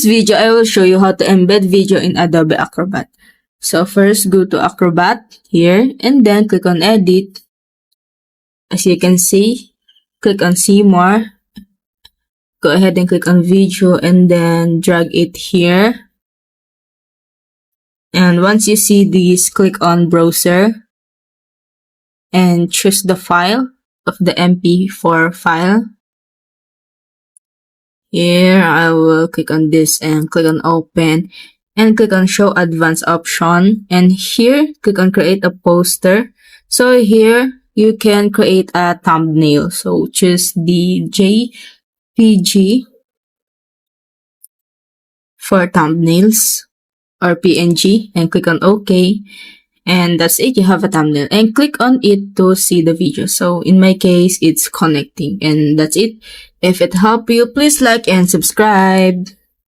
this video, I will show you how to embed video in Adobe Acrobat. So first, go to Acrobat here and then click on Edit. As you can see, click on See More. Go ahead and click on Video and then drag it here. And once you see these, click on Browser and choose the file of the MP4 file. Here, I will click on this and click on Open and click on Show Advanced option. And here, click on Create a Poster. So here, you can create a thumbnail. So choose the JPG for thumbnails or PNG and click on OK. And that's it, you have a thumbnail, and click on it to see the video. So in my case, it's connecting, and that's it. If it helped you, please like and subscribe.